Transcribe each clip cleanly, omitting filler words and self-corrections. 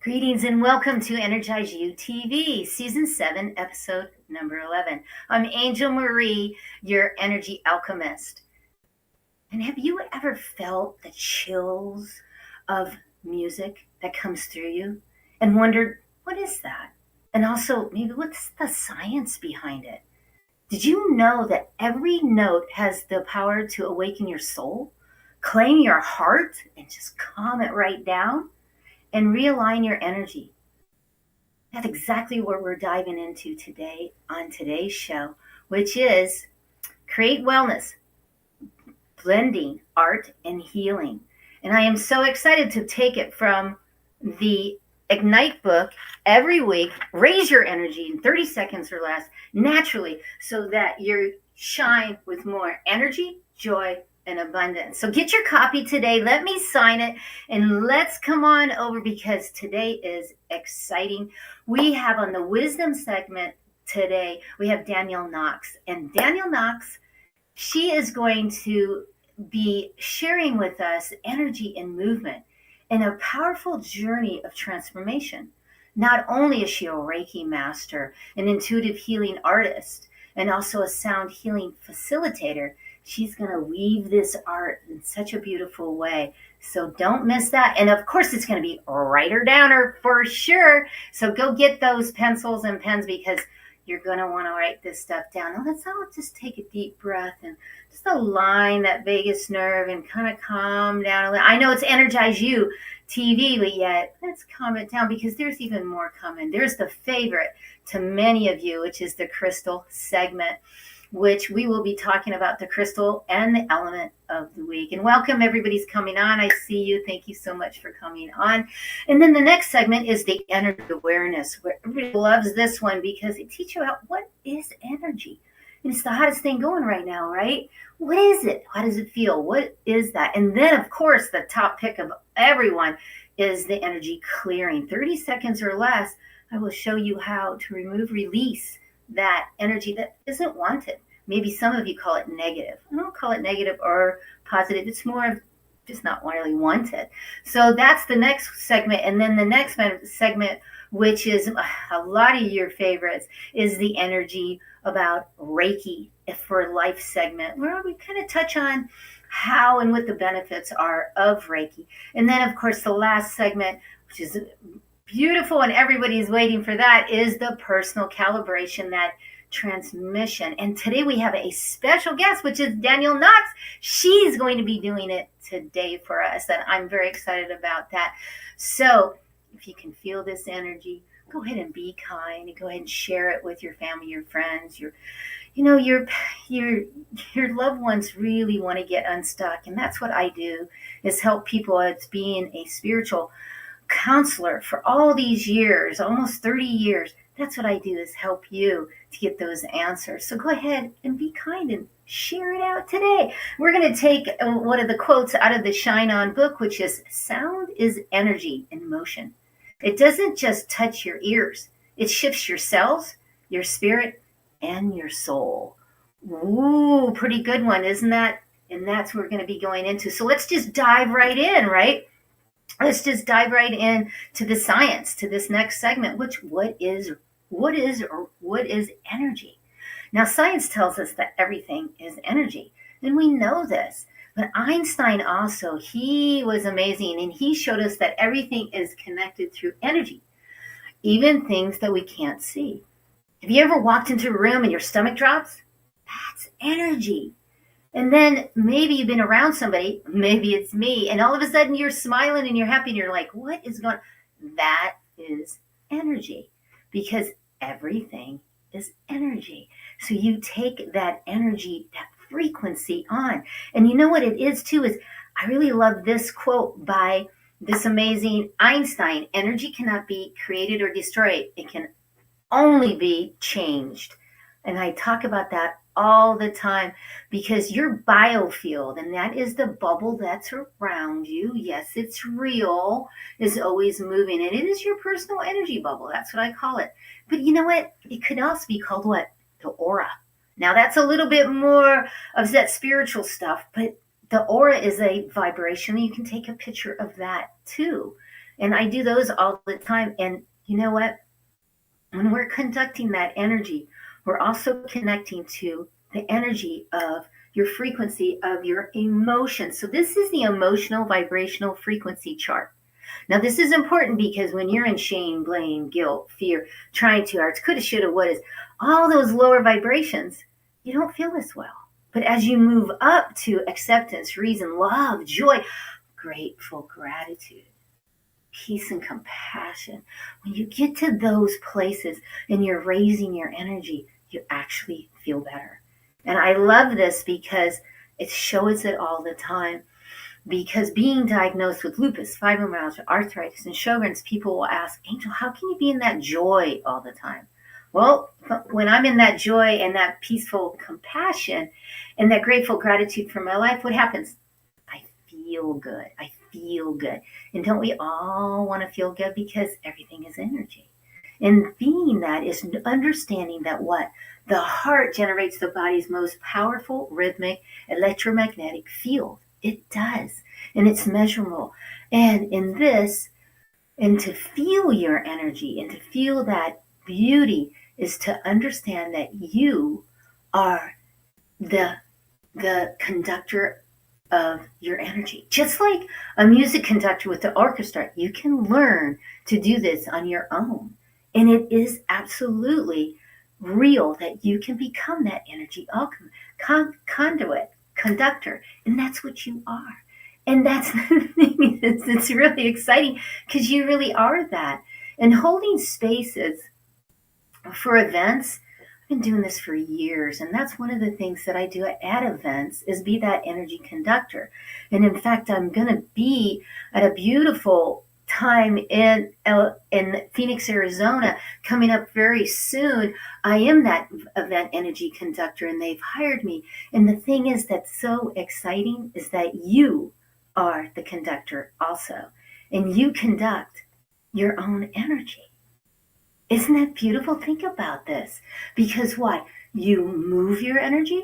Greetings and welcome to Energize You TV, Season 7, Episode number 11. I'm Angel Marie, your energy alchemist. And have you ever felt the chills of music that comes through you and wondered, what is that? And also, maybe what's the science behind it? Did you know that every note has the power to awaken your soul, claim your heart, and just calm it right down? And realign your energy. That's exactly what we're diving into today on today's show, which is create wellness, blending art and healing. And I am so excited to take it from the Ignite book every week. Raise your energy in 30 seconds or less naturally so that you shine with more energy, joy, and abundance. So get your copy today. Let me sign it and let's come on over because today is exciting. We have on the wisdom segment today, we have Danielle Knox. And Danielle Knox, she is going to be sharing with us energy and movement in a powerful journey of transformation. Not only is she a Reiki master, an intuitive healing artist, and also a sound healing facilitator, she's going to weave this art in such a beautiful way. So don't miss that. And of course, it's going to be writer downer for sure. So go get those pencils and pens because you're going to want to write this stuff down. And let's all just take a deep breath and just align that vagus nerve and kind of calm down a little. I know it's Energize You TV, but yet let's calm it down because there's even more coming. There's the favorite to many of you, which is the crystal segment, which we will be talking about the crystal and the element of the week. And welcome, everybody's coming on. I see you. Thank you so much for coming on. And then the next segment is the energy awareness, where everybody loves this one because it teaches you about what is energy. And it's the hottest thing going right now, right? What is it? How does it feel? What is that? And then, of course, the top pick of everyone is the energy clearing. 30 seconds or less, I will show you how to release that energy that isn't wanted. Maybe some of you call it negative. I don't call it negative or positive. It's more of just not really wanted. So that's the next segment. And then the next segment, which is a lot of your favorites, is the energy about Reiki for life segment, where we kind of touch on how and what the benefits are of Reiki. And then, of course, the last segment, which is beautiful and everybody's waiting for that, is the personal calibration, that transmission. And today we have a special guest, which is Danielle Knox. She's going to be doing it today for us, and I'm very excited about that. So if you can feel this energy, go ahead and be kind and go ahead and share it with your family, your friends, your loved ones really want to get unstuck. And that's what I do, is help people. It's being a spiritual counselor for all these years, almost 30 years. That's what I do, is help you to get those answers. So go ahead and be kind and share it out today. We're going to take one of the quotes out of the Shine On book, which is, sound is energy in motion. It doesn't just touch your ears. It shifts your cells, your spirit, and your soul. Ooh, pretty good one, isn't that? And that's what we're going to be going into. So let's just dive right in, right? Let's just dive right in to the science, to this next segment, which what is energy? Now, science tells us that everything is energy, and we know this. But Einstein also, he was amazing, and he showed us that everything is connected through energy, even things that we can't see. Have you ever walked into a room and your stomach drops? That's energy. And then maybe you've been around somebody, maybe it's me, and all of a sudden you're smiling and you're happy and you're like, what is going on? That is energy, because everything is energy. So you take that energy, that frequency on. And you know what it is too, is I really love this quote by this amazing Einstein. Energy cannot be created or destroyed. It can only be changed. And I talk about that all the time, because your biofield, and that is the bubble that's around you, yes, it's real, is always moving, and it is your personal energy bubble. That's what I call it. But you know what? It could also be called what? The aura. Now that's a little bit more of that spiritual stuff, but the aura is a vibration. You can take a picture of that too. And I do those all the time. And you know what? When we're conducting that energy, we're also connecting to the energy of your frequency of your emotions. So this is the emotional vibrational frequency chart. Now, this is important because when you're in shame, blame, guilt, fear, trying too hard, coulda, shoulda, woulda, all those lower vibrations, you don't feel as well. But as you move up to acceptance, reason, love, joy, grateful, gratitude, peace, and compassion, when you get to those places and you're raising your energy, you actually feel better. And I love this because it shows it all the time. Because being diagnosed with lupus, fibromyalgia, arthritis, and Sjogren's, people will ask, Angel, how can you be in that joy all the time? Well, when I'm in that joy and that peaceful compassion and that grateful gratitude for my life, what happens? I feel good. I feel good. And don't we all want to feel good? Because everything is energy. And being that is understanding that what? The heart generates the body's most powerful rhythmic electromagnetic field. It does. And it's measurable. And in this, and to feel your energy and to feel that beauty is to understand that you are the conductor of your energy. Just like a music conductor with the orchestra, you can learn to do this on your own. And it is absolutely real that you can become that energy conduit, conductor, and that's what you are. And that's the thing, it's really exciting because you really are that. And holding spaces for events, I've been doing this for years, and that's one of the things that I do at events is be that energy conductor. And in fact, I'm going to be at a beautiful time in Phoenix, Arizona, coming up very soon. I am that event energy conductor, and they've hired me. And the thing is that's so exciting is that you are the conductor also, and you conduct your own energy. Isn't that beautiful? Think about this. Because what? You move your energy,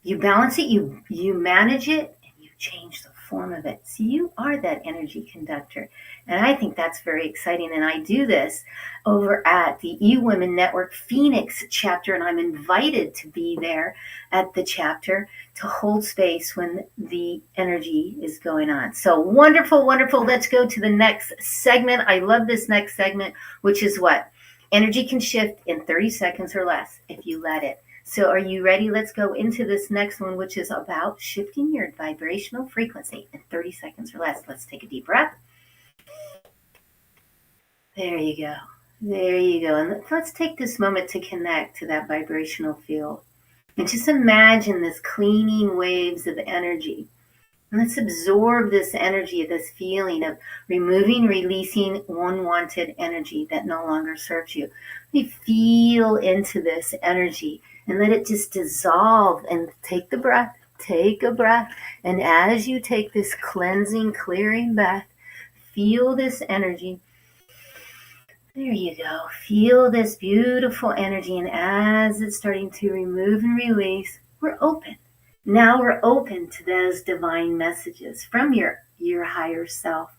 you balance it, you manage it, and you change the form of it. So you are that energy conductor. And I think that's very exciting. And I do this over at the E-Women Network Phoenix chapter, and I'm invited to be there at the chapter to hold space when the energy is going on. So wonderful, wonderful. Let's go to the next segment. I love this next segment, which is what? Energy can shift in 30 seconds or less if you let it. So are you ready? Let's go into this next one, which is about shifting your vibrational frequency in 30 seconds or less. Let's take a deep breath. There you go. There you go. And let's take this moment to connect to that vibrational field. And just imagine this cleaning waves of energy. And let's absorb this energy, this feeling of removing, releasing unwanted energy that no longer serves you. We feel into this energy and let it just dissolve and take the breath, take a breath. And as you take this cleansing, clearing breath, feel this energy. There you go. Feel this beautiful energy. And as it's starting to remove and release, we're open. Now we're open to those divine messages from your higher self.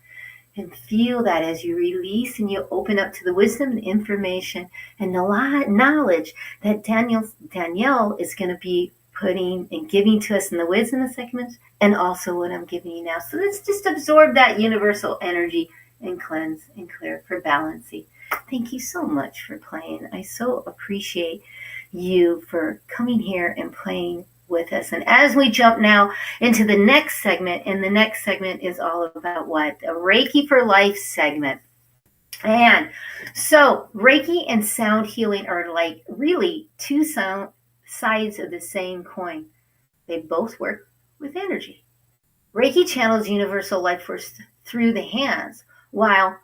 And feel that as you release and you open up to the wisdom and information and the knowledge that Danielle is going to be putting and giving to us in the wisdom segments, and also what I'm giving you now. So let's just absorb that universal energy and cleanse and clear for balancing. Thank you so much for playing. I so appreciate you for coming here and playing with us. And as we jump now into the next segment, and the next segment is all about what? A Reiki for Life segment. And so Reiki and sound healing are like really two sides of the same coin. They both work with energy. Reiki channels universal life force through the hands, while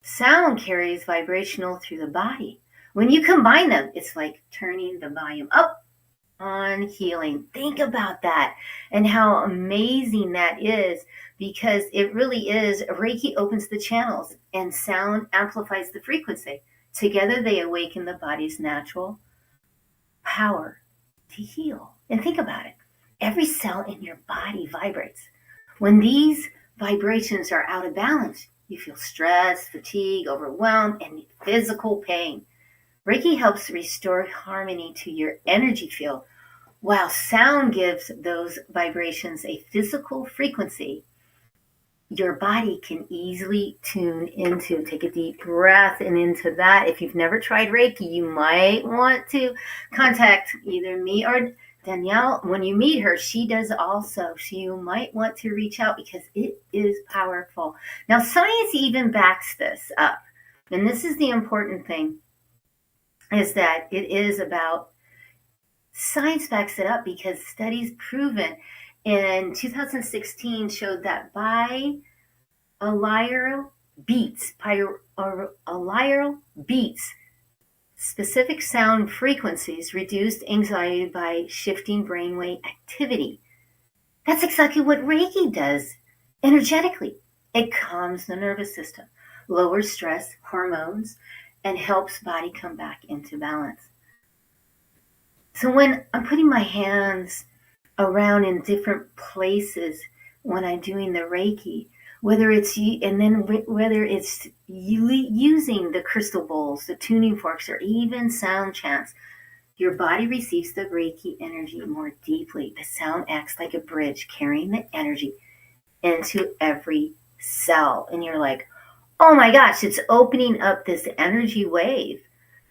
sound carries vibrational through the body. When you combine them, it's like turning the volume up on healing. Think about that and how amazing that is, because it really is. Reiki opens the channels and sound amplifies the frequency. Together they awaken the body's natural power to heal. And think about it. Every cell in your body vibrates. When these vibrations are out of balance, You feel stress, fatigue, overwhelmed, and physical pain. Reiki helps restore harmony to your energy field, while sound gives those vibrations a physical frequency your body can easily tune into. Take a deep breath and into that. If you've never tried Reiki, you might want to contact either me or Danielle. When you meet her, she does also. So you might want to reach out because it is powerful. Now, science even backs this up. And this is the important thing, is that it is about science backs it up because studies proven in 2016 showed that bilateral beats, specific sound frequencies reduced anxiety by shifting brainwave activity. That's exactly what Reiki does energetically. It calms the nervous system, lowers stress hormones, and helps body come back into balance. So when I'm putting my hands around in different places when I'm doing the Reiki, whether it's using the crystal bowls, the tuning forks, or even sound chants, your body receives the Reiki energy more deeply. The sound acts like a bridge, carrying the energy into every cell. And you're like, oh my gosh, it's opening up this energy wave.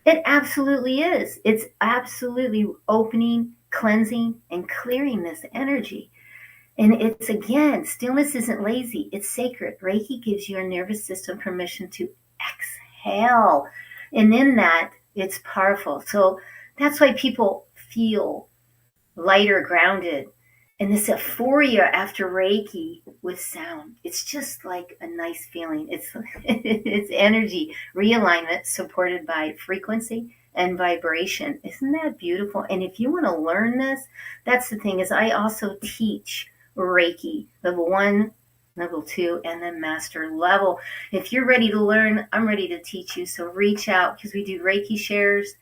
It absolutely is. It's absolutely opening, cleansing, and clearing this energy. And it's, again, stillness isn't lazy. It's sacred. Reiki gives your nervous system permission to exhale. And in that, it's powerful. So that's why people feel lighter, grounded. And this euphoria after Reiki with sound, it's just like a nice feeling. It's energy realignment supported by frequency and vibration. Isn't that beautiful? And if you want to learn this, that's the thing, is I also teach Reiki level 1, level 2, and then master level. If you're ready to learn, I'm ready to teach you. So reach out, because we do Reiki shares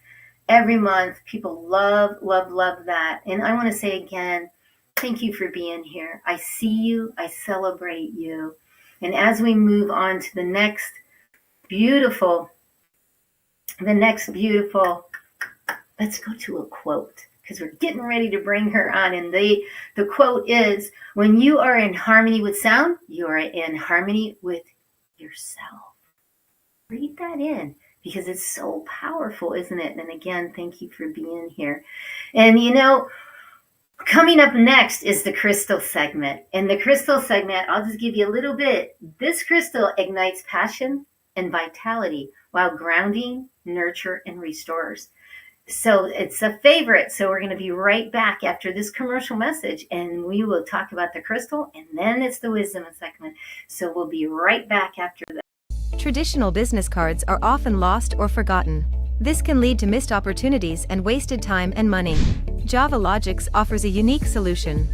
every month. People love, love, love that. And I want to say again, thank you for being here. I see you. I celebrate you. And as we move on to the next beautiful, let's go to a quote, because we're getting ready to bring her on. And the quote is, when you are in harmony with sound, you are in harmony with yourself. Read that in, because it's so powerful, isn't it? And again, thank you for being here. And coming up next is the crystal segment. In the crystal segment, I'll just give you a little bit. This crystal ignites passion and vitality while grounding, nurture, and restores. So it's a favorite. So we're going to be right back after this commercial message, and we will talk about the crystal, and then it's the wisdom segment. So we'll be right back after that. Traditional business cards are often lost or forgotten. This can lead to missed opportunities and wasted time and money. Java Logics offers a unique solution.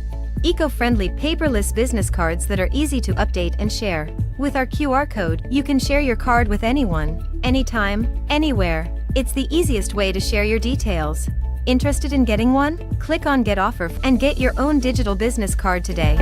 Eco-friendly paperless business cards that are easy to update and share. With our QR code, you can share your card with anyone, anytime, anywhere. It's the easiest way to share your details. Interested in getting one? Click on Get Offer and get your own digital business card today.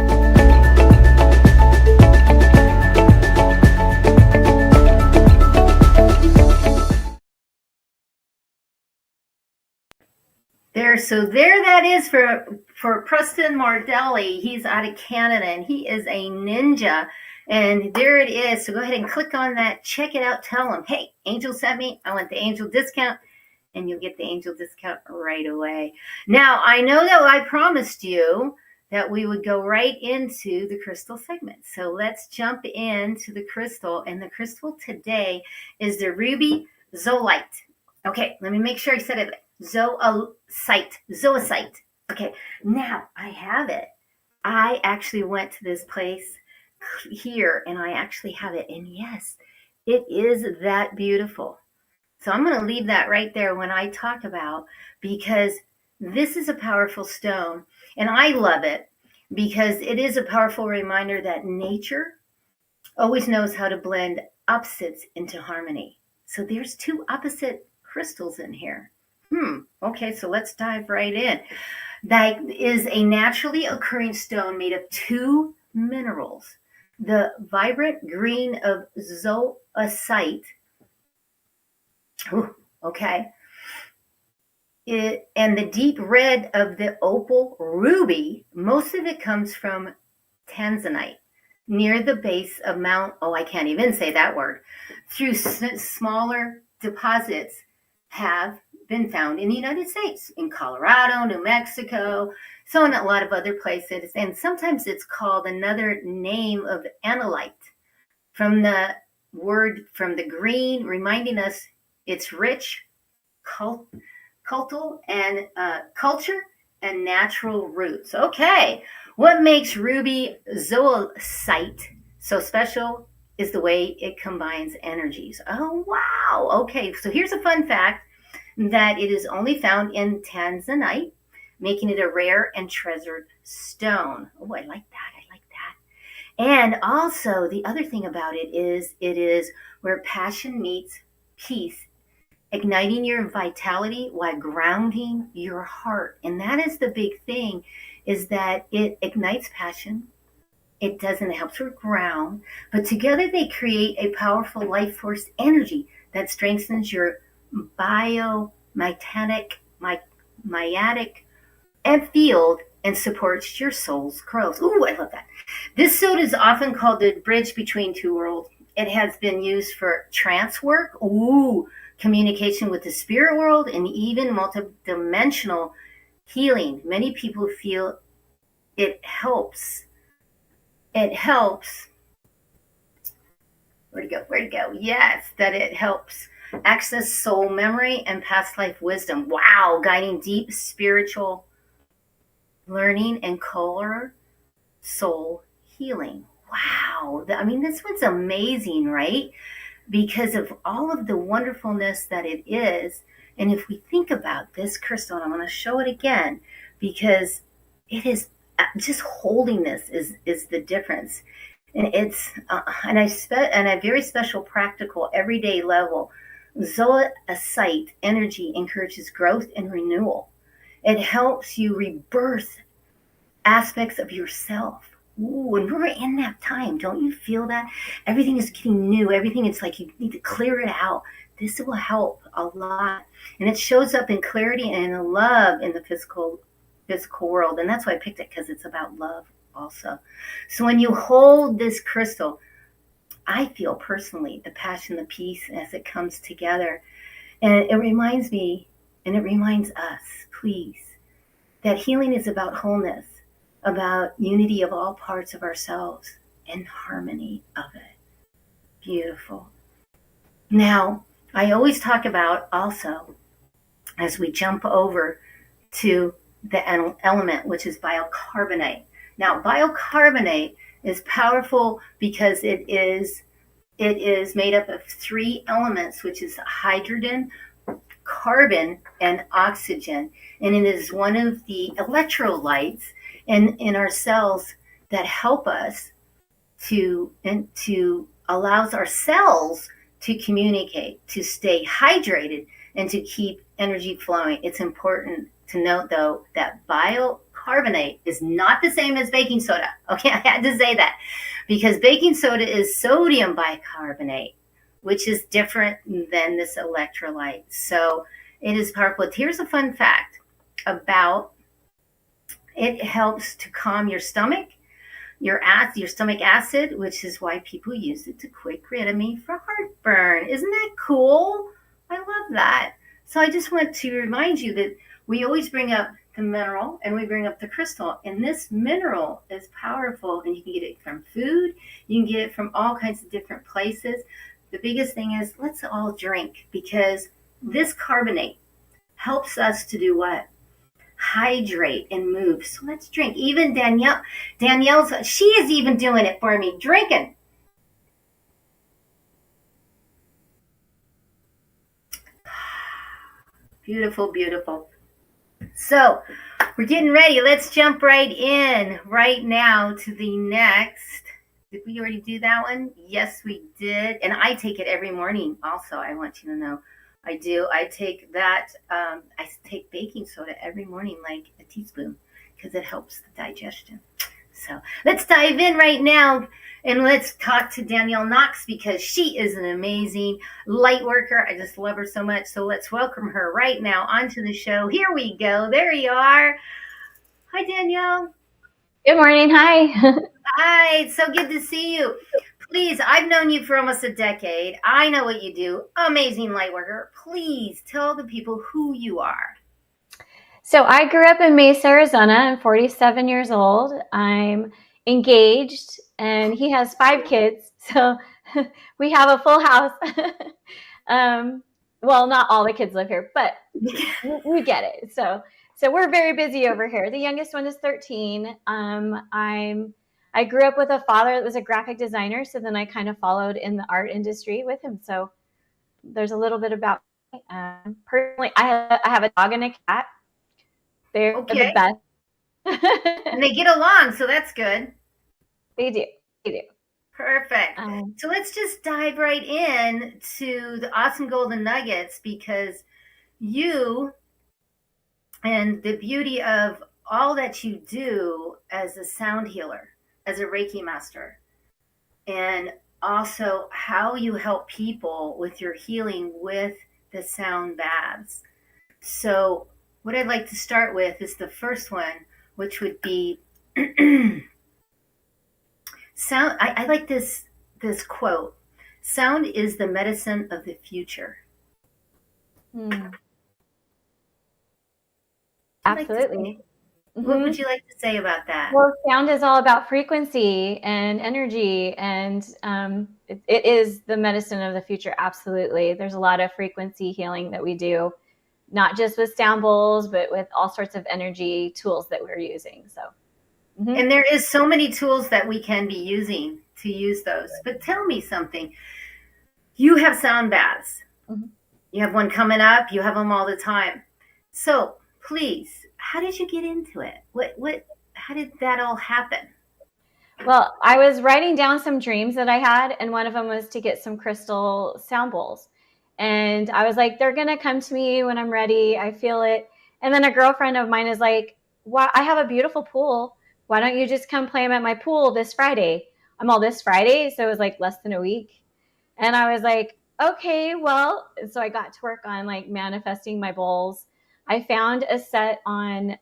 There that is for Preston Mardelli. He's out of Canada, and he is a ninja. And there it is. So go ahead and click on that. Check it out. Tell him, hey, Angel sent me. I want the Angel discount. And you'll get the Angel discount right away. Now, I know that I promised you that we would go right into the crystal segment. So let's jump into the crystal. And the crystal today is the ruby zoolite. Okay, let me make sure I said it. Zoisite. Okay, now I have it. I actually went to this place here, and I actually have it. And yes, it is that beautiful. So I'm going to leave that right there when I talk about, because this is a powerful stone, and I love it because it is a powerful reminder that nature always knows how to blend opposites into harmony. So there's two opposite crystals in here. Okay, so let's dive right in. That is a naturally occurring stone made of two minerals, The vibrant green of zoisite, okay, and the deep red of the opal ruby, most of it comes from tanzanite near the base of Mount, I can't even say that word, through smaller deposits have been found in the United States, in Colorado, New Mexico, so in a lot of other places. And sometimes it's called another name of analyte from the word, from the green, reminding us it's rich, cultural and culture and natural roots. Okay, what makes ruby zoisite so special is the way it combines energies. Oh, wow. Okay, so here's a fun fact that it is only found in tanzanite, making it a rare and treasured stone. Oh, I like that. I like that. And also, the other thing about it is where passion meets peace, igniting your vitality while grounding your heart. And that is the big thing, is that it ignites passion. It doesn't help to ground, but together they create a powerful life force energy that strengthens your biomagnetic and field and supports your soul's growth. Ooh, I love that. This soda is often called the bridge between two worlds. It has been used for trance work, communication with the spirit world, and even multidimensional healing. Many people feel it helps. It helps. Where'd it go? Yes, that it helps access soul memory and past life wisdom. Wow, guiding deep spiritual learning and color soul healing. Wow. I mean, this one's amazing, right? Because of all of the wonderfulness that it is. And if we think about this crystal, and I'm going to show it again, because it is just holding this is the difference. And it's and a very special, practical, everyday level. Zoisite energy encourages growth and renewal. It helps you rebirth aspects of yourself. Ooh, and we're in that time. Don't you feel that? Everything is getting new. Everything, it's like you need to clear it out. This will help a lot. And it shows up in clarity and in love in the physical world. And that's why I picked it, because it's about love also. So when you hold this crystal, I feel personally the passion, the peace as it comes together. And it reminds me, and it reminds us, please, that healing is about wholeness, about unity of all parts of ourselves and harmony of it. Beautiful. Now, I always talk about also, as we jump over to the element, which is biocarbonate. Now, biocarbonate is powerful because it is made up of three elements, which is hydrogen, carbon, and oxygen. And it is one of the electrolytes in our cells that help us to allows our cells to communicate, to stay hydrated, and to keep energy flowing. It's important to note, though, that biocarbonate is not the same as baking soda. Okay, I had to say that, because baking soda is sodium bicarbonate, which is different than this electrolyte. So it is powerful. Here's a fun fact about it. Helps to calm your stomach, your stomach acid, which is why people use it to quick rid of me for heartburn. Isn't that cool? I love that. So I just want to remind you that we always bring up the mineral and we bring up the crystal. And this mineral is powerful, and you can get it from food. You can get it from all kinds of different places. The biggest thing is, let's all drink, because this carbonate helps us to do what? Hydrate and move. So let's drink. Even Danielle's, she is even doing it for me, drinking. Beautiful, beautiful. So we're getting ready. Let's jump right in right now to the next. Did we already do that one? Yes, we did. And I take it every morning also. I want you to know. I do. I take that. I take baking soda every morning, like a teaspoon, because it helps the digestion. So let's dive in right now and let's talk to Danielle Knox because she is an amazing light worker. I just love her so much. So let's welcome her right now onto the show. Here we go. There you are. Hi, Danielle. Good morning. Hi. Hi. It's so good to see you. Please, I've known you for almost a decade. I know what you do. Amazing light worker. Please tell the people who you are. So I grew up in Mesa, Arizona. I'm 47 years old. I'm engaged, and he has 5 kids. So we have a full house. Well, not all the kids live here, but we get it. So we're very busy over here. The youngest one is 13. I grew up with a father that was a graphic designer, so then I kind of followed in the art industry with him. So there's a little bit about me. Personally, I have a dog and a cat. They're Okay. the best. And they get along, so that's good. They do. Perfect. So let's just dive right in to the awesome golden nuggets because you and the beauty of all that you do as a sound healer, as a Reiki master, and also how you help people with your healing with the sound baths. So, what I'd like to start with is the first one, which would be sound. I like this quote: "Sound is the medicine of the future." Absolutely. What would you like to say about that? Well, sound is all about frequency and energy, and it is the medicine of the future. Absolutely. There's a lot of frequency healing that we do, not just with sound bowls, but with all sorts of energy tools that we're using. So, and there is so many tools that we can be using to use those. But tell me something. You have sound baths. You have one coming up. You have them all the time. So please, how did you get into it? How did that all happen? Well, I was writing down some dreams that I had, and one of them was to get some crystal sound bowls. And I was like, they're going to come to me when I'm ready. I feel it. And then a girlfriend of mine is like, "Well, I have a beautiful pool. Why don't you just come play them at my pool this Friday?" I'm all, this Friday. So it was like less than a week. And I was like, okay, well, so I got to work on like manifesting my bowls. I found a set on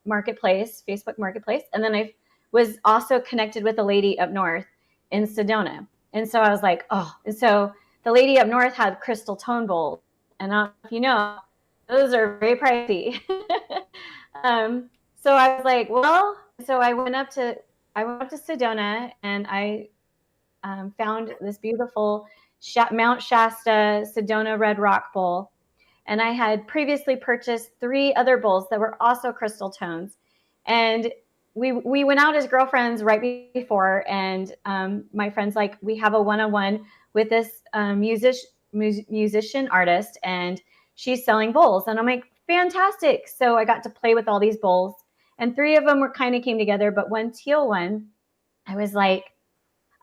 Marketplace, Facebook Marketplace. And then I was also connected with a lady up north in Sedona. And so I was like, oh, and so the lady up north had crystal tone bowls. And I don't know if you know, those are very pricey. So I was like, well, so I went up to Sedona, and I found this beautiful Mount Shasta Sedona Red Rock bowl. And I had previously purchased 3 other bowls that were also crystal tones. And we went out as girlfriends right before, and my friend's like, we have a one-on-one with this musician artist, and she's selling bowls. And I'm like, fantastic. So I got to play with all these bowls, and 3 of them kind of came together, but one teal one, I was like,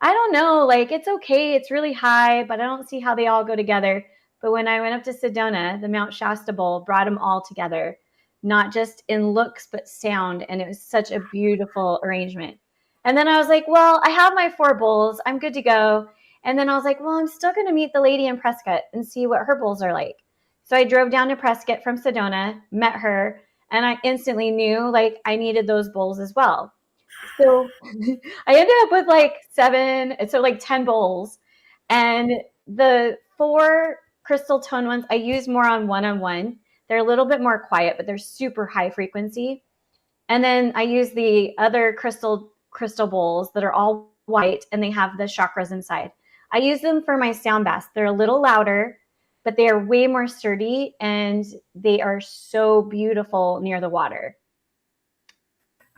I don't know, like, it's okay. It's really high, but I don't see how they all go together. But when I went up to Sedona, the Mount Shasta Bowl brought them all together, not just in looks, but sound. And it was such a beautiful arrangement. And then I was like, well, I have my 4 bowls. I'm good to go. And then I was like, well, I'm still going to meet the lady in Prescott and see what her bowls are like. So I drove down to Prescott from Sedona, met her, and I instantly knew like I needed those bowls as well. So I ended up with like 10 bowls, and the 4 crystal tone ones I use more on one-on-one. They're a little bit more quiet, but they're super high frequency. And then I use the other crystal bowls that are all white, and they have the chakras inside. I use them for my sound baths. They're a little louder, but they are way more sturdy, and they are so beautiful near the water.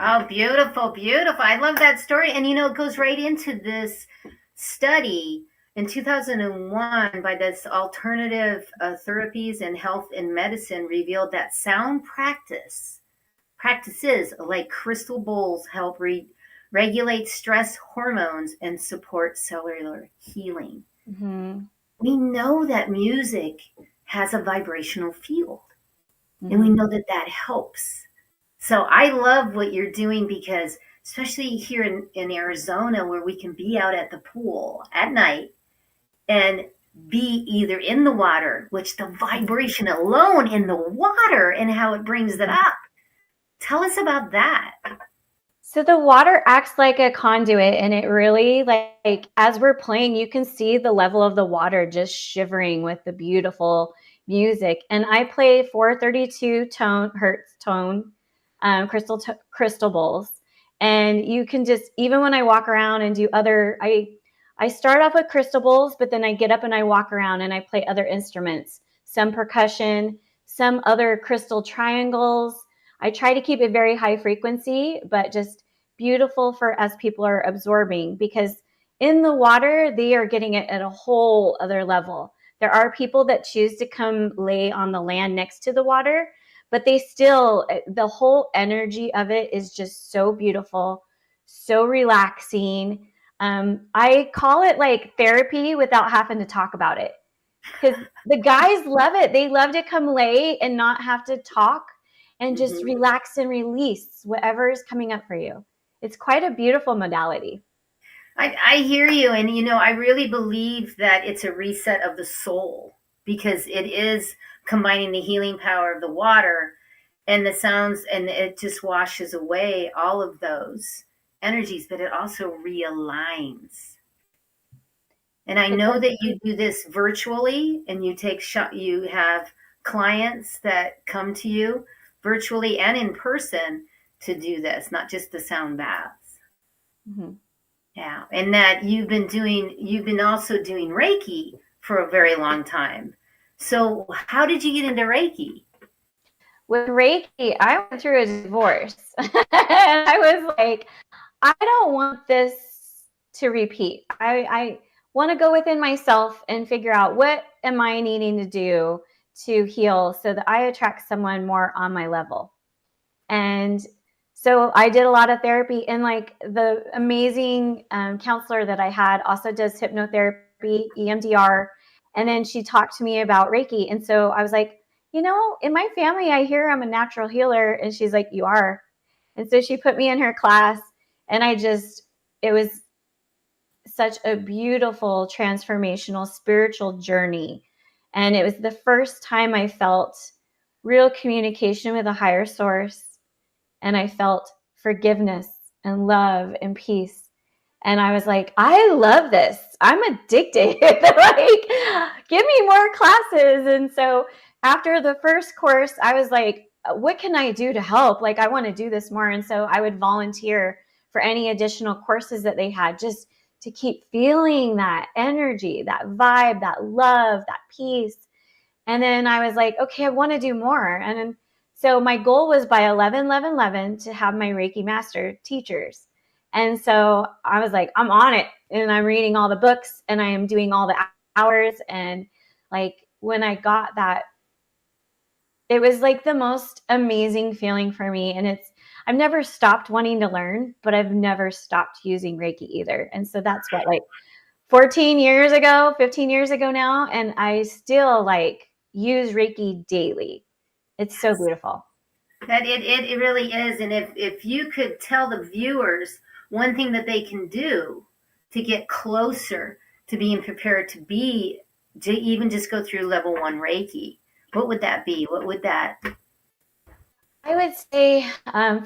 Oh, beautiful, beautiful. I love that story. And it goes right into this study in 2001 by this alternative therapies and health and medicine revealed that sound practices like crystal bowls help regulate stress hormones and support cellular healing. Mm-hmm. We know that music has a vibrational field, and we know that helps. So I love what you're doing because especially here in Arizona, where we can be out at the pool at night and be either in the water, which the vibration alone in the water and how it brings it up. Tell us about that. So the water acts like a conduit, and it really, like as we're playing, you can see the level of the water just shivering with the beautiful music. And I play 432 hertz tone crystal bowls, and you can just, even when I walk around and do other, I start off with crystal bowls, but then I get up and I walk around and I play other instruments, some percussion, some other crystal triangles. I try to keep it very high frequency, but just beautiful for as people are absorbing, because in the water, they are getting it at a whole other level. There are people that choose to come lay on the land next to the water, but they still, the whole energy of it is just so beautiful, so relaxing. I call it like therapy without having to talk about it, because the guys love it. They love to come lay and not have to talk and just relax and release whatever is coming up for you. It's quite a beautiful modality. I hear you. And, I really believe that it's a reset of the soul, because it is combining the healing power of the water and the sounds, and it just washes away all of those energies, but it also realigns. And I know that you do this virtually, and you have clients that come to you virtually and in person to do this, not just the sound baths. Mm-hmm. Yeah. And that you've been also doing Reiki for a very long time. So how did you get into Reiki? With Reiki, I went through a divorce. And I was like, I don't want this to repeat. I want to go within myself and figure out, what am I needing to do to heal so that I attract someone more on my level. And so I did a lot of therapy, and like the amazing counselor that I had also does hypnotherapy, EMDR. And then she talked to me about Reiki. And so I was like, in my family, I hear I'm a natural healer. And she's like, you are. And so she put me in her class, and it was such a beautiful, transformational, spiritual journey. And it was the first time I felt real communication with a higher source. And I felt forgiveness and love and peace. And I was like, I love this. I'm addicted. Like, give me more classes. And so after the first course, I was like, what can I do to help? Like, I want to do this more. And so I would volunteer for any additional courses that they had, just to keep feeling that energy, that vibe, that love, that peace. And then I was like, okay, I want to do more. And then, so my goal was by 11/11/11 to have my Reiki Master Teachers. And so I was like, I'm on it, and I'm reading all the books, and I am doing all the hours. And like, when I got that, it was like the most amazing feeling for me. And I've never stopped wanting to learn, but I've never stopped using Reiki either. And so that's what, like 15 years ago now. And I still like use Reiki daily. It's so beautiful. That it really is. And if you could tell the viewers one thing that they can do to get closer to being prepared to even just go through level 1 Reiki, what would that be? What would that? I would say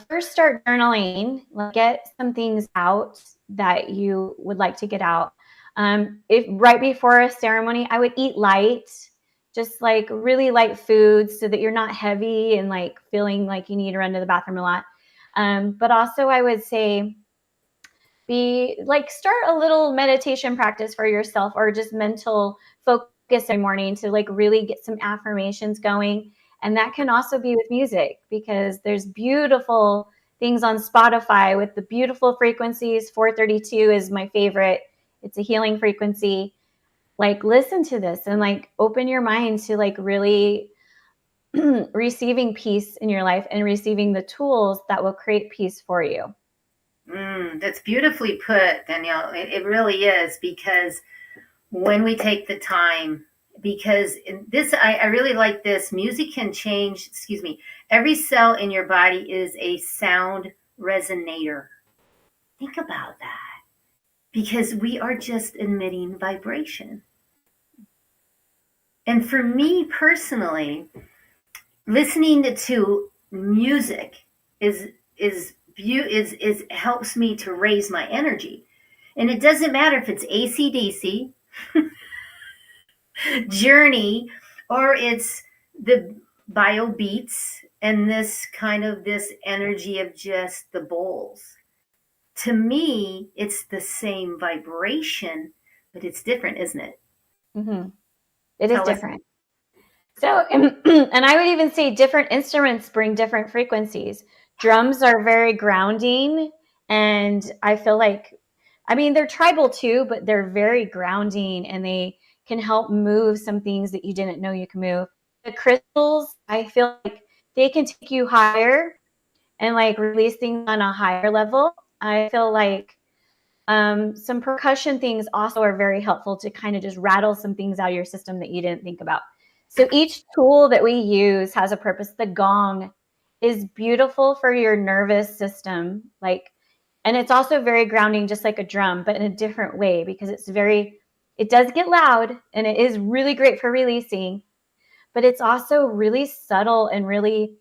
first start journaling, like get some things out that you would like to get out. If right before a ceremony, I would eat light, just like really light foods, so that you're not heavy and like feeling like you need to run to the bathroom a lot. But also I would say start a little meditation practice for yourself, or just mental focus every morning to like really get some affirmations going. And that can also be with music, because there's beautiful things on Spotify with the beautiful frequencies. 432 is my favorite. It's a healing frequency. Like, listen to this and like open your mind to like really receiving peace in your life and receiving the tools that will create peace for you. That's beautifully put, Danielle. It really is, because when we take the time, because this, I really like this. Music can change, every cell in your body is a sound resonator. Think about that, because we are just emitting vibration. And for me personally, listening to music is helps me to raise my energy. And it doesn't matter if it's AC/DC, Journey, or it's the bio beats and this kind of this energy of just the bowls. To me, it's the same vibration, but it's different, isn't it? Mm-hmm. It is Tell us. different. So, and I would even say different instruments bring different frequencies. Drums are very grounding, and I feel like, I mean, they're tribal too, but they're very grounding, and they can help move some things that you didn't know you can move. The crystals, I feel like they can take you higher and like release things on a higher level. I feel like some percussion things also are very helpful to kind of just rattle some things out of your system that you didn't think about. So each tool that we use has a purpose. The gong is beautiful for your nervous system, and it's also very grounding, just like a drum, but in a different way, because it does get loud and it is really great for releasing, but it's also really subtle and really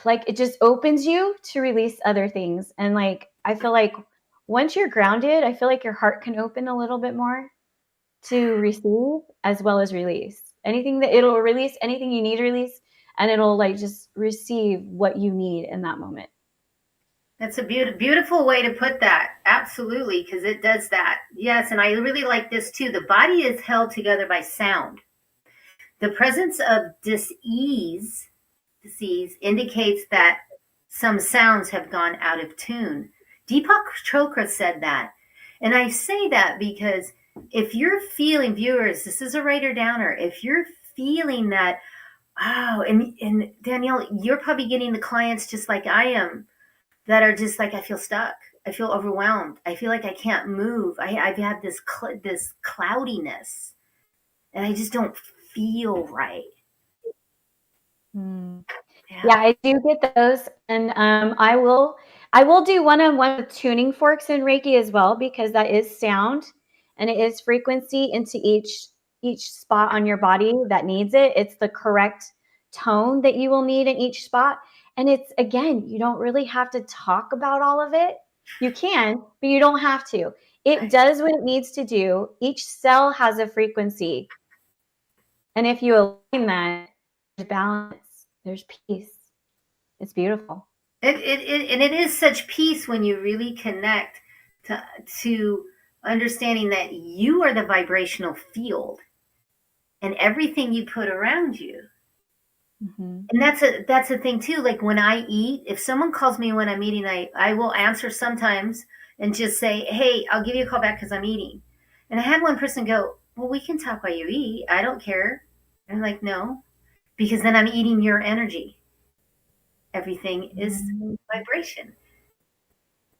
like it just opens you to release other things. And like, I feel like once you're grounded, I feel like your heart can open a little bit more to receive as well as release. It'll release anything you need to release, and it'll like just receive what you need in that moment. That's a beautiful way to put that. Absolutely, because it does that. Yes, and I really like this too. The body is held together by sound. The presence of disease indicates that some sounds have gone out of tune. Deepak Chopra said that. And I say that because if you're feeling, viewers, this is a writer downer, if you're feeling that, oh, and Danielle, you're probably getting the clients just like I am that are just like, I feel stuck. I feel overwhelmed. I feel like I can't move. I've had this cloudiness, and I just don't feel right. Yeah, I do get those, and I will do one-on-one with tuning forks in Reiki as well, because that is sound and it is frequency into each spot on your body that needs it. It's the correct tone that you will need in each spot, and it's, again, you don't really have to talk about all of it. You can, but you don't have to. It does what it needs to do. Each cell has a frequency, and if you align that, there's balance, there's peace. It's beautiful. And it is such peace when you really connect to understanding that you are the vibrational field and everything you put around you. Mm-hmm. And that's a thing too. Like when I eat, if someone calls me when I'm eating, I will answer sometimes and just say, hey, I'll give you a call back because I'm eating. And I had one person go, well, we can talk while you eat. I don't care. And I'm like, no, because then I'm eating your energy. Everything is vibration.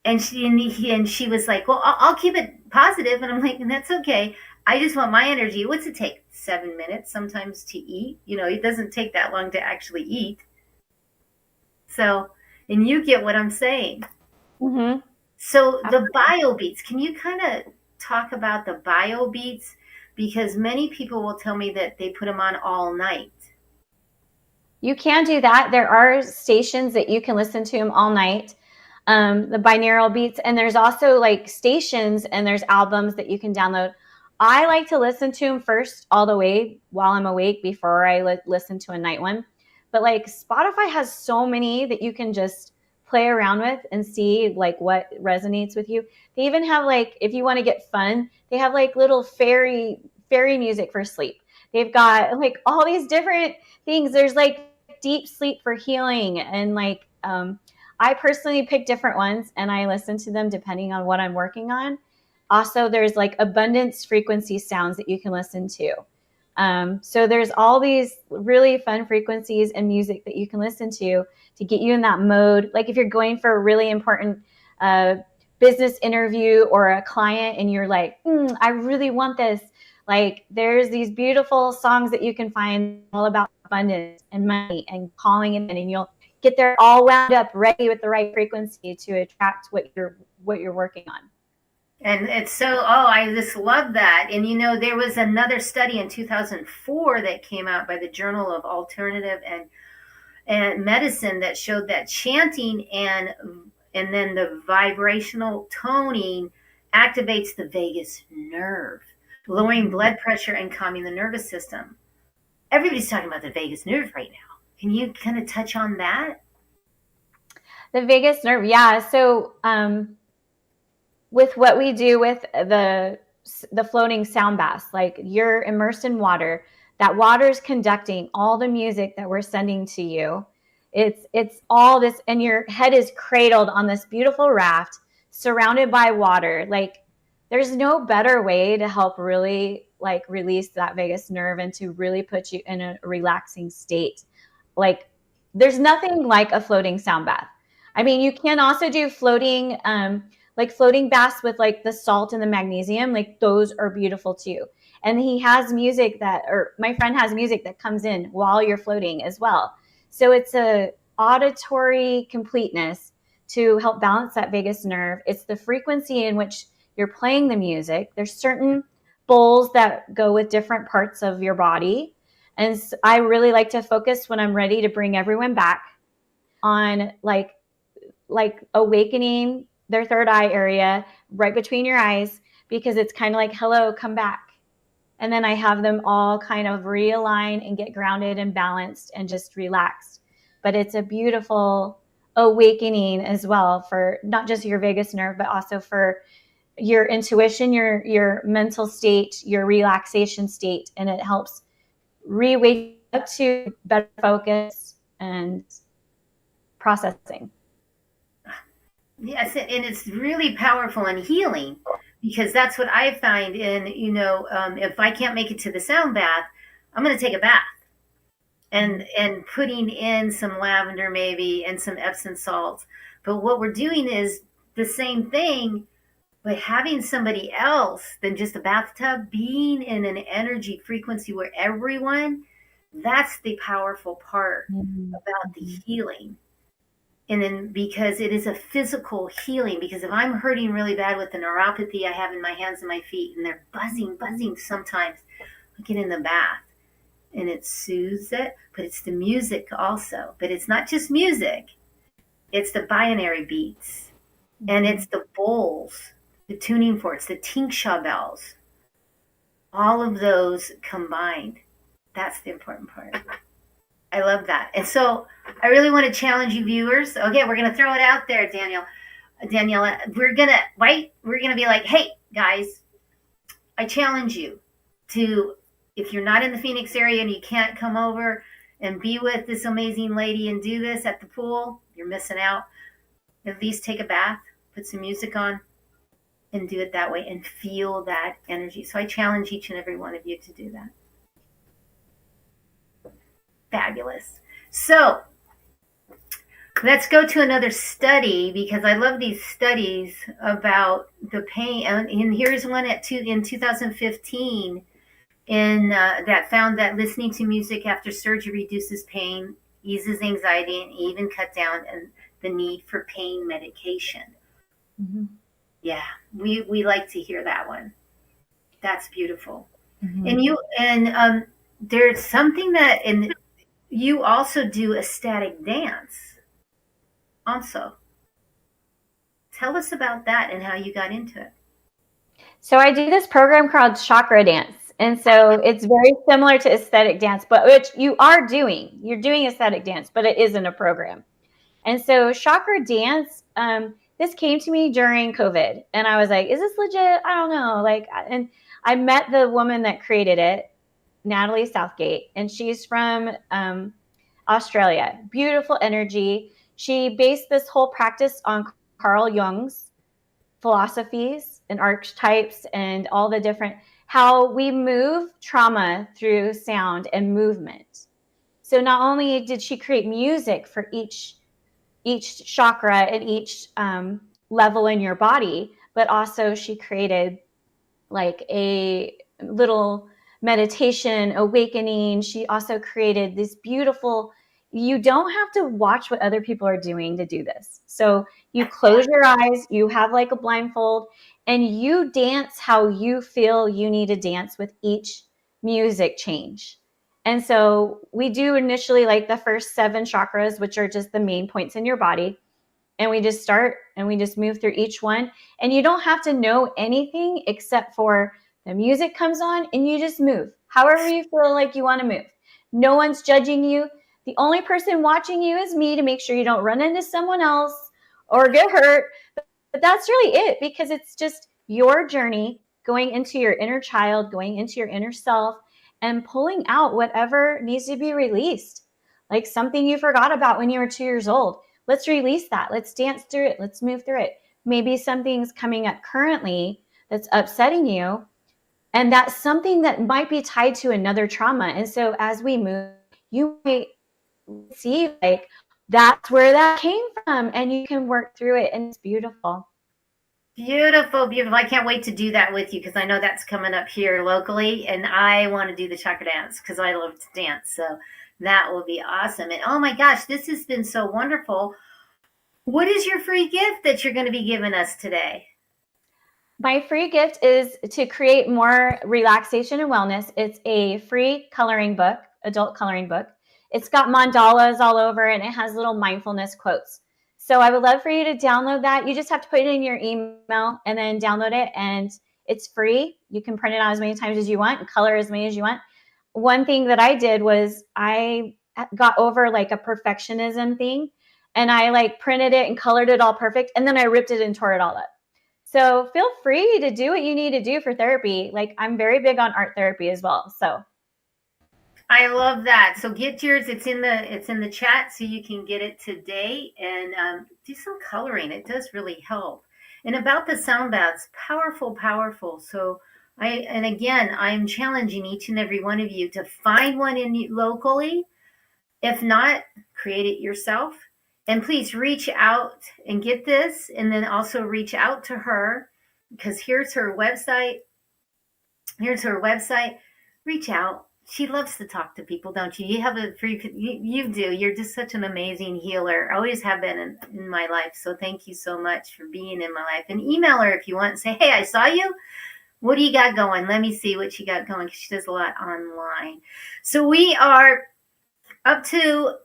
And she was like, well, I'll keep it positive. And I'm like, that's okay. I just want my energy. What's it take? 7 minutes sometimes to eat. It doesn't take that long to actually eat. So, and you get what I'm saying. Mm-hmm. So the bio beats, can you kind of talk about the bio beats? Because many people will tell me that they put them on all night. You can do that. There are stations that you can listen to them all night, the binaural beats. And there's also like stations and there's albums that you can download. I like to listen to them first all the way while I'm awake before I listen to a night one. But like Spotify has so many that you can just play around with and see like what resonates with you. They even have like, if you want to get fun, they have like little fairy music for sleep. They've got like all these different things. There's like deep sleep for healing, and like I personally pick different ones and I listen to them depending on what I'm working on. Also, there's like abundance frequency sounds that you can listen to. So there's all these really fun frequencies and music that you can listen to get you in that mode. Like if you're going for a really important business interview or a client and you're like, I really want this. Like there's these beautiful songs that you can find all about abundance and money and calling it in, and get there all wound up, ready with the right frequency to attract what you're working on. And it's so, I just love that. And there was another study in 2004 that came out by the Journal of Alternative and Medicine that showed that chanting and then the vibrational toning activates the vagus nerve, lowering blood pressure and calming the nervous system. Everybody's talking about the vagus nerve right now. Can you kind of touch on that? The vagus nerve, yeah. So with what we do with the floating sound baths, like you're immersed in water, that water is conducting all the music that we're sending to you. It's all this, and your head is cradled on this beautiful raft surrounded by water. Like there's no better way to help really like release that vagus nerve and to really put you in a relaxing state. Like there's nothing like a floating sound bath. I mean, you can also do floating, like floating baths with like the salt and the magnesium. Like those are beautiful too. And he has music my friend has music that comes in while you're floating as well. So it's a auditory completeness to help balance that vagus nerve. It's the frequency in which you're playing the music. There's certain bowls that go with different parts of your body. And so I really like to focus when I'm ready to bring everyone back on like awakening their third eye area right between your eyes, because it's kind of like, hello, come back. And then I have them all kind of realign and get grounded and balanced and just relaxed. But it's a beautiful awakening as well for not just your vagus nerve, but also for your intuition, your mental state, your relaxation state. And it helps re-wake up to better focus and processing. Yes, and it's really powerful and healing, because that's what I find in, if I can't make it to the sound bath, I'm going to take a bath and putting in some lavender maybe and some Epsom salts. But what we're doing is the same thing, but having somebody else than just a bathtub, being in an energy frequency where everyone, that's the powerful part about the healing. And then because it is a physical healing, because if I'm hurting really bad with the neuropathy I have in my hands and my feet, and they're buzzing sometimes, I get in the bath and it soothes it, but it's the music also. But it's not just music. It's the binary beats, and it's the bowls, the tuning forks, the tingsha bells, all of those combined. That's the important part. I love that. And so I really want to challenge you viewers. Okay, we're going to throw it out there, Danielle. We're going to be like, hey, guys, I challenge you to, if you're not in the Phoenix area and you can't come over and be with this amazing lady and do this at the pool, you're missing out. At least take a bath, put some music on, and do it that way and feel that energy. So I challenge each and every one of you to do that. Fabulous. So let's go to another study, because I love these studies about the pain. And here's one in 2015 that found that listening to music after surgery reduces pain, eases anxiety, and even cut down the need for pain medication. Mm-hmm. Yeah, we like to hear that one. That's beautiful. Mm-hmm. And there's something that you also do ecstatic dance. Also, tell us about that and how you got into it. So I do this program called Chakra Dance. And so it's very similar to aesthetic dance, but which you're doing aesthetic dance, but it isn't a program. And so Chakra Dance, this came to me during COVID, and I was like, is this legit? I don't know. And I met the woman that created it, Natalie Southgate, and she's from Australia. Beautiful energy. She based this whole practice on Carl Jung's philosophies and archetypes and all the different, how we move trauma through sound and movement. So not only did she create music for each chakra and each level in your body, but also she created like a little meditation awakening. She also created these beautiful you don't have to watch what other people are doing to do this. So you close your eyes, you have like a blindfold, and you dance how you feel you need to dance with each music change. And so we do initially like the first 7 chakras, which are just the main points in your body. And we just start and we just move through each one. And you don't have to know anything except for the music comes on and you just move however you feel like you want to move. No one's judging you. The only person watching you is me to make sure you don't run into someone else or get hurt. But that's really it, because it's just your journey going into your inner child, going into your inner self, and pulling out whatever needs to be released. Like something you forgot about when you were 2 years old. Let's release that. Let's dance through it. Let's move through it. Maybe something's coming up currently that's upsetting you, and that's something that might be tied to another trauma. And so as we move, you might see like that's where that came from, and you can work through it, and it's beautiful. Beautiful, beautiful. I can't wait to do that with you because I know that's coming up here locally, and I want to do the chakra dance because I love to dance. So that will be awesome. And oh my gosh, this has been so wonderful. What is your free gift that you're going to be giving us today? My free gift is to create more relaxation and wellness. It's a free coloring book, adult coloring book. It's got mandalas all over and it has little mindfulness quotes. So I would love for you to download that. You just have to put it in your email and then download it, and it's free. You can print it out as many times as you want and color as many as you want. One thing that I did was I got over like a perfectionism thing, and I like printed it and colored it all perfect, and then I ripped it and tore it all up. So feel free to do what you need to do for therapy. Like I'm very big on art therapy as well. So I love that. So get yours. It's in the chat, so you can get it today and do some coloring. It does really help. And about the sound baths, powerful, powerful. So I'm challenging each and every one of you to find one locally. If not, create it yourself. And please reach out and get this, and then also reach out to her because here's her website. Here's her website. Reach out. She loves to talk to people, don't you? You have a free, you do. You're just such an amazing healer. Always have been in my life. So thank you so much for being in my life. And email her if you want. Say, hey, I saw you. What do you got going? Let me see what she got going, because she does a lot online. So we are up to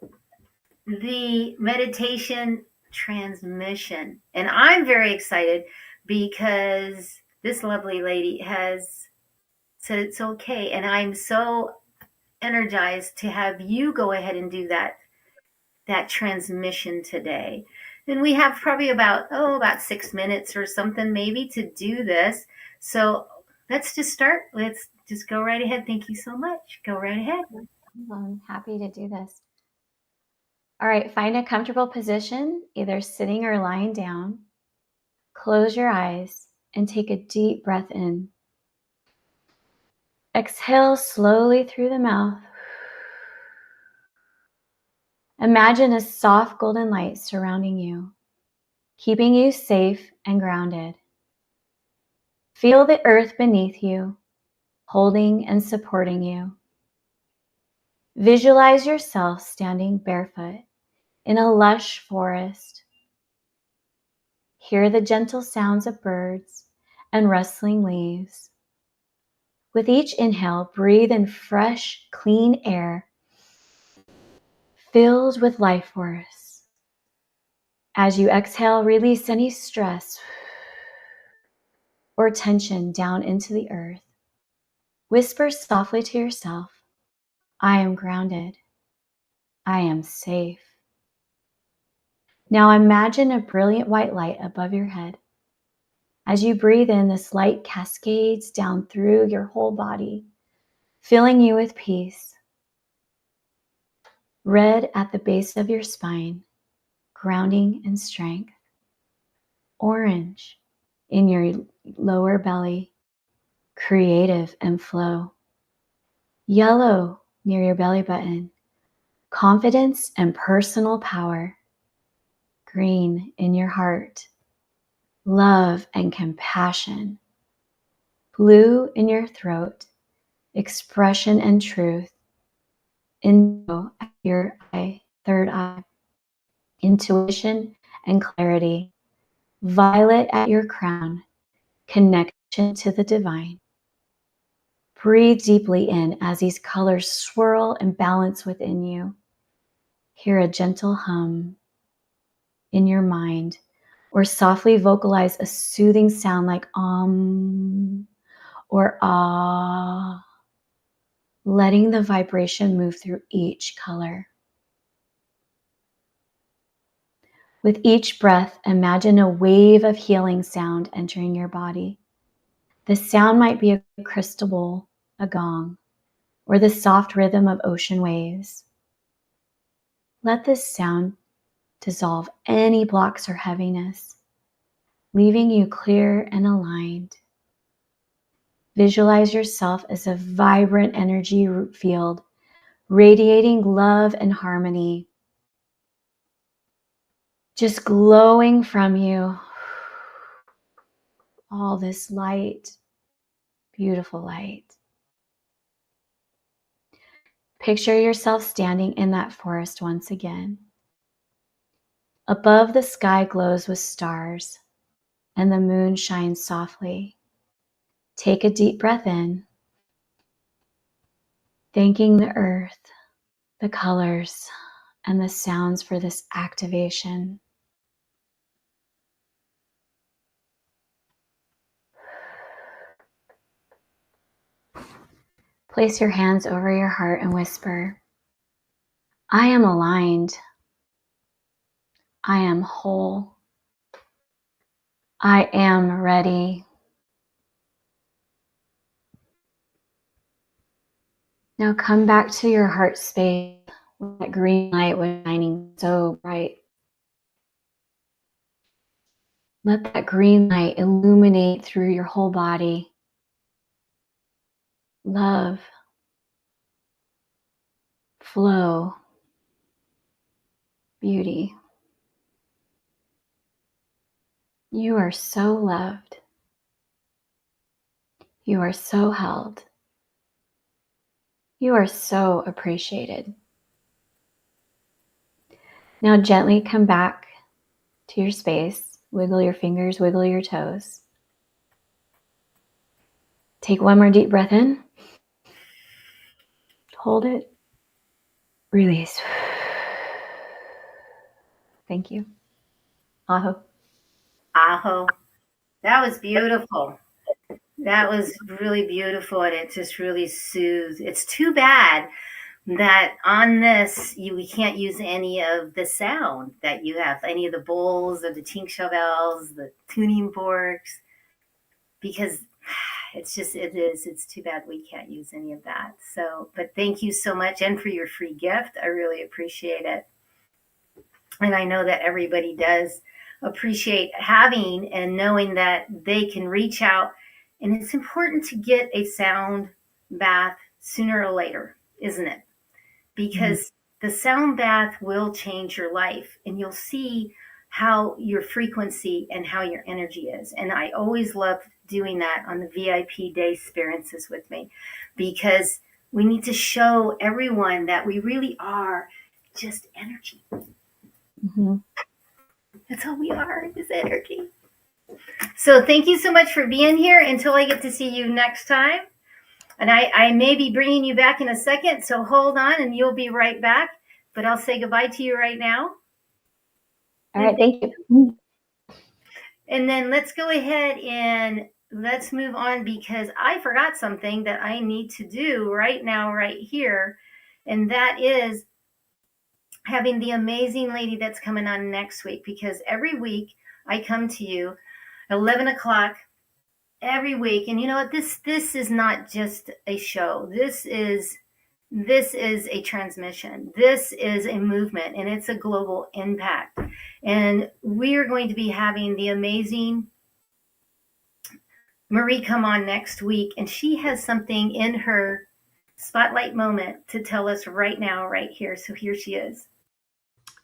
the meditation transmission. And I'm very excited because this lovely lady has said it's okay. And I'm so energized to have you go ahead and do that transmission today. And we have probably about 6 minutes or something maybe to do this. So let's just start. Let's just go right ahead. Thank you so much. Go right ahead. I'm happy to do this. All right, find a comfortable position, either sitting or lying down. Close your eyes and take a deep breath in. Exhale slowly through the mouth. Imagine a soft golden light surrounding you, keeping you safe and grounded. Feel the earth beneath you, holding and supporting you. Visualize yourself standing barefoot in a lush forest. Hear the gentle sounds of birds and rustling leaves. With each inhale, breathe in fresh, clean air filled with life force. As you exhale, release any stress or tension down into the earth. Whisper softly to yourself, I am grounded. I am safe. Now imagine a brilliant white light above your head. As you breathe in, this light cascades down through your whole body, filling you with peace. Red at the base of your spine, grounding and strength. Orange in your lower belly, creative and flow. Yellow near your belly button, confidence and personal power. Green in your heart, love and compassion. Blue in your throat, expression and truth. Indigo at your eye, third eye, intuition and clarity. Violet at your crown, connection to the divine. Breathe deeply in as these colors swirl and balance within you. Hear a gentle hum in your mind, or softly vocalize a soothing sound like or ah, letting the vibration move through each color. With each breath, imagine a wave of healing sound entering your body. The sound might be a crystal bowl, a gong, or the soft rhythm of ocean waves. Let this sound dissolve any blocks or heaviness, leaving you clear and aligned. Visualize yourself as a vibrant energy field, radiating love and harmony, just glowing from you. All this light, beautiful light. Picture yourself standing in that forest once again. Above, the sky glows with stars, and the moon shines softly. Take a deep breath in, thanking the earth, the colors, and the sounds for this activation. Place your hands over your heart and whisper, I am aligned. I am whole. I am ready. Now come back to your heart space where that green light was shining so bright. Let that green light illuminate through your whole body. Love, flow, beauty. You are so loved. You are so held. You are so appreciated. Now gently come back to your space. Wiggle your fingers, wiggle your toes. Take one more deep breath in. Hold it. Release. Thank you. Aho. Aho. That was beautiful. That was really beautiful, and it just really soothed. It's too bad that on this we can't use any of the sound that you have, any of the bowls or the tinkle bells, the tuning forks, because it's too bad we can't use any of that. So, but thank you so much, and for your free gift. I really appreciate it. And I know that everybody does appreciate having and knowing that they can reach out. And it's important to get a sound bath sooner or later, isn't it? Because the sound bath will change your life, and you'll see how your frequency and how your energy is. And I always love doing that on the VIP day experiences with me, because we need to show everyone that we really are just energy. Mm-hmm. That's all we are, is energy. So thank you so much for being here. Until I get to see you next time. And I may be bringing you back in a second, so hold on and you'll be right back. But I'll say goodbye to you right now. All right, thank you. And then let's go ahead and let's move on, because I forgot something that I need to do right now, right here. And that is having the amazing lady that's coming on next week, because every week I come to you at 11 o'clock every week. And you know what? This is not just a show. This is a transmission. This is a movement, and it's a global impact. And we are going to be having the amazing Marie come on next week, and she has something in her spotlight moment to tell us right now, right here. So here she is.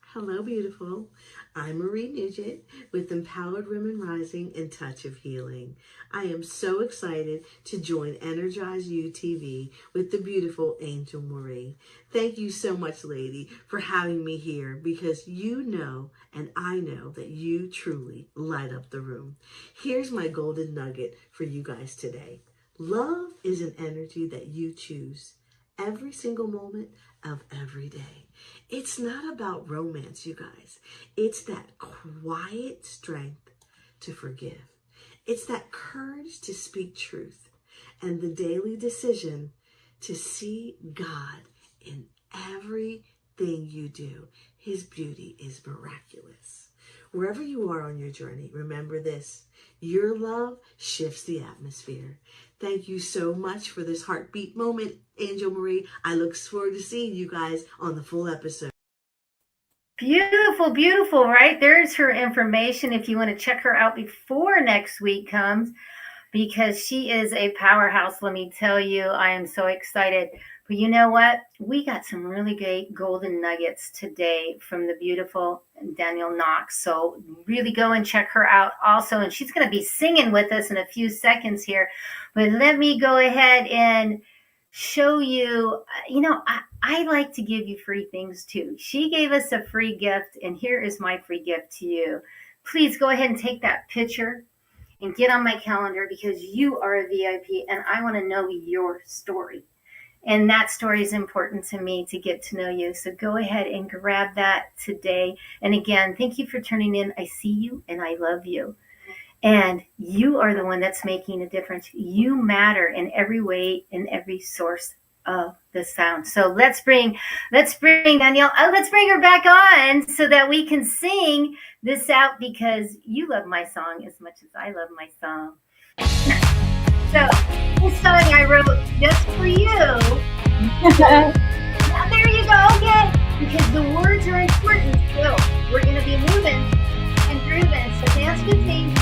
Hello, beautiful. I'm Marie Nugent with Empowered Women Rising and Touch of Healing. I am so excited to join Energize You TV with the beautiful Angel Marie. Thank you so much, lady, for having me here, because you know and I know that you truly light up the room. Here's my golden nugget for you guys today. Love is an energy that you choose every single moment of every day. It's not about romance, you guys. It's that quiet strength to forgive. It's that courage to speak truth and the daily decision to see God in everything you do. His beauty is miraculous. Wherever you are on your journey, remember this: your love shifts the atmosphere. Thank you so much for this heartbeat moment, Angel Marie. I look forward to seeing you guys on the full episode. Beautiful, beautiful, right? There's her information if you want to check her out before next week comes, because she is a powerhouse. Let me tell you, I am so excited. But you know what? We got some really great golden nuggets today from the beautiful Danielle Knox. So really go and check her out also. And she's going to be singing with us in a few seconds here. But let me go ahead and show you, I like to give you free things too. She gave us a free gift, and here is my free gift to you. Please go ahead and take that picture and get on my calendar, because you are a VIP and I want to know your story. And that story is important to me to get to know you. So go ahead and grab that today. And again, thank you for tuning in. I see you and I love you. And you are the one that's making a difference. You matter in every way, in every source of the sound. So let's bring Danielle. Let's bring her back on so that we can sing this out, because you love my song as much as I love my song. So this song I wrote just for you. Now, there you go. Okay, because the words are important. So we're going to be moving and grooving. So dance with me.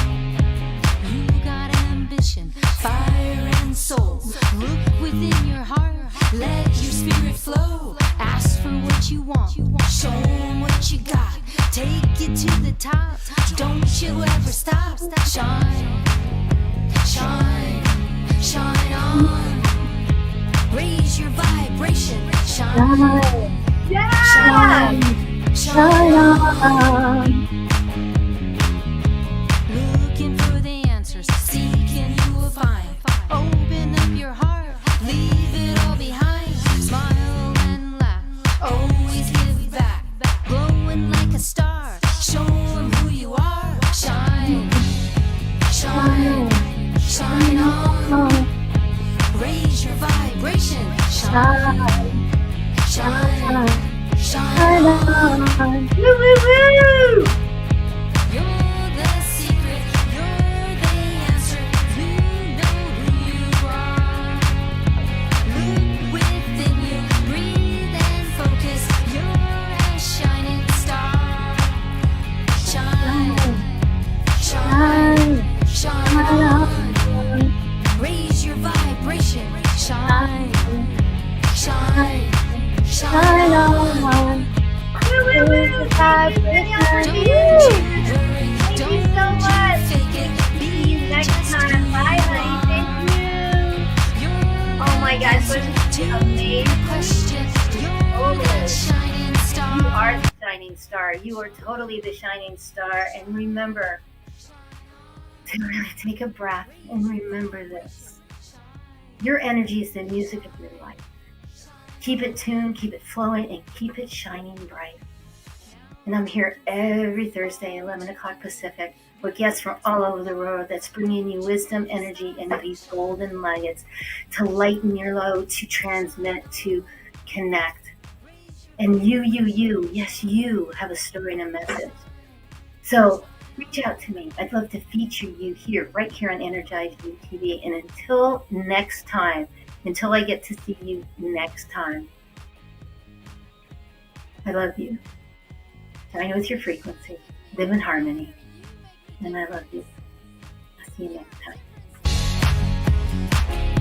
You got ambition, fire and soul. Look within your heart, let your spirit flow. Ask for what you want, show them what you got. Take it to the top, don't you ever stop. Shine, shine, shine on. Raise your vibration, shine, Yeah. shine on. Looking for the answers, seeking you will find. Open up your heart, leave it all behind. Smile and laugh, always give back. Glowing like a star, show them who you are. Shine, shine, shine on. Raise your vibration, shine, shine, shine on. Woo, woo, woo. You're the secret, you're the answer. You know who you are. Look within you, breathe and focus. You're a shining star. Shine, shine, shine on. Raise your vibration, shine, shine, shine on. Woo, woo, woo. Danielle, for you. Thank you so much. See you next time. Bye, honey. Thank you. Oh my gosh, wasn't she amazing? You are the shining star. You are totally the shining star. And remember to really take a breath and remember this. Your energy is the music of your life. Keep it tuned, keep it flowing, and keep it shining bright. And I'm here every Thursday, 11 o'clock Pacific, with guests from all over the world that's bringing you wisdom, energy, and these golden nuggets to lighten your load, to transmit, to connect. And yes, you have a story and a message. So reach out to me. I'd love to feature you here, right here on Energize You TV. And until next time, until I get to see you next time, I love you. Shine with your frequency. Live in harmony. And I love you. I'll see you next time.